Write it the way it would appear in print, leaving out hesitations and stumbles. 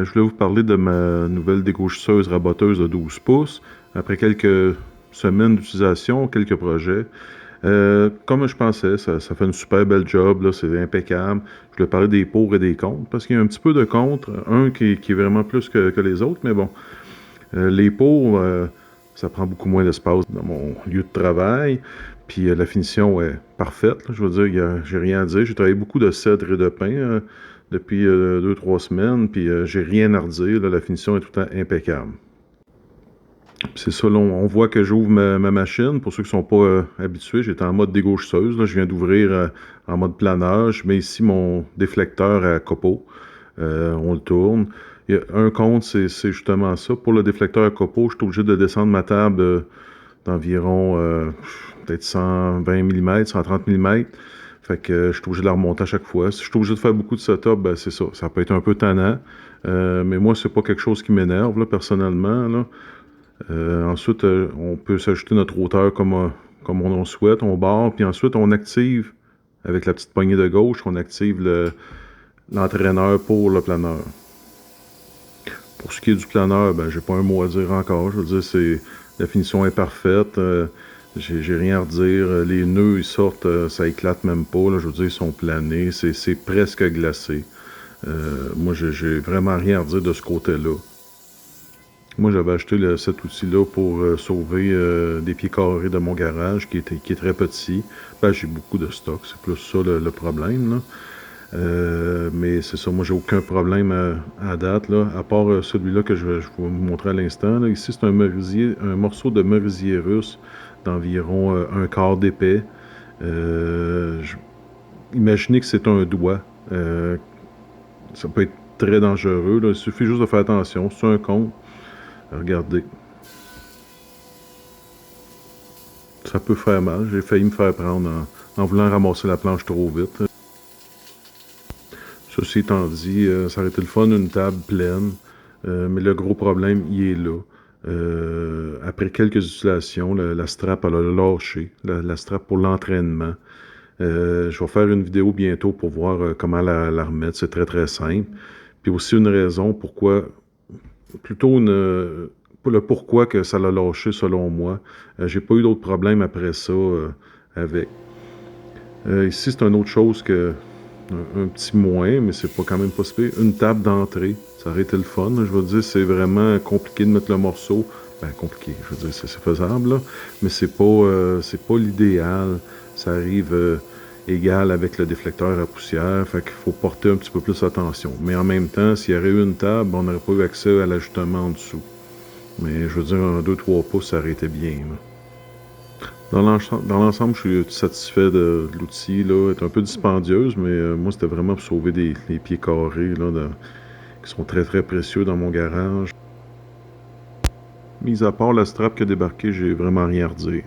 Je voulais vous parler de ma nouvelle dégauchisseuse raboteuse de 12 pouces. Après quelques semaines d'utilisation, quelques projets. Comme je pensais, ça fait une super belle job, là, c'est impeccable. Je voulais parler des pour et des contre, parce qu'il y a un petit peu de contre, un qui est vraiment plus que les autres, mais bon. Les pour, ça prend beaucoup moins d'espace dans mon lieu de travail, puis la finition est parfaite, là, je veux dire, j'ai rien à dire. J'ai travaillé beaucoup de cèdre et de pin depuis 2-3 semaines, puis j'ai rien à redire, là, la finition est tout le temps impeccable. C'est ça, là, on voit que j'ouvre ma machine. Pour ceux qui ne sont pas habitués, j'étais en mode dégauchisseuse. Là, je viens d'ouvrir en mode planeur. Je mets ici mon déflecteur à copeaux. On le tourne. Il y a un compte, c'est justement ça. Pour le déflecteur à copeaux, je suis obligé de descendre ma table d'environ peut-être 120 mm, 130 mm. Fait que je suis obligé de la remonter à chaque fois. Si je suis obligé de faire beaucoup de setup, ben c'est ça. Ça peut être un peu tannant. Mais moi, c'est pas quelque chose qui m'énerve, là, personnellement, là. Ensuite, on peut s'ajouter notre hauteur comme on souhaite, on barre, puis ensuite on active, avec la petite poignée de gauche, on active l'entraîneur pour le planeur. Pour ce qui est du planeur, ben j'ai pas un mot à dire encore, je veux dire, la finition est parfaite, j'ai rien à redire, les nœuds ils sortent, ça éclate même pas, là, je veux dire, ils sont planés, c'est presque glacé. Moi, j'ai vraiment rien à redire de ce côté-là. Moi, j'avais acheté cet outil-là pour sauver des pieds carrés de mon garage qui est très petit. Ben, j'ai beaucoup de stock, c'est plus ça le problème, là. Mais c'est ça, moi, j'ai aucun problème à date, là, à part celui-là que je vais vous montrer à l'instant. Ici, c'est un morceau de merisier russe d'environ un quart d'épais. Imaginez que c'est un doigt. Ça peut être très dangereux, là. Il suffit juste de faire attention. C'est un con. Regardez. Ça peut faire mal. J'ai failli me faire prendre en voulant ramasser la planche trop vite. Ceci étant dit, ça aurait été le fun, une table pleine. Mais le gros problème, il est là. Après quelques utilisations, la strap, elle a lâché. La strap pour l'entraînement. Je vais faire une vidéo bientôt pour voir comment la remettre. C'est très très simple. Puis aussi une raison pourquoi, plutôt le pourquoi que ça l'a lâché selon moi. J'ai pas eu d'autres problèmes après ça avec. Ici, c'est une autre chose que un petit moins, mais c'est pas quand même pas si pire. Une table d'entrée, ça aurait été le fun. Je veux dire, c'est vraiment compliqué de mettre le morceau. Ben, compliqué, je veux dire, c'est faisable, là. Mais c'est pas l'idéal. Ça arrive égal avec le déflecteur à poussière. Fait qu'il faut porter un petit peu plus attention. Mais en même temps, s'il y aurait eu une table, on n'aurait pas eu accès à l'ajustement en dessous. Mais je veux dire, en 2-3 pouces, ça aurait été bien, là. Dans l'ensemble, je suis satisfait de l'outil. Elle est un peu dispendieuse, mais moi, c'était vraiment pour sauver les pieds carrés là, qui sont très très précieux dans mon garage. Mis à part la strap qui a débarqué, j'ai vraiment rien à redire.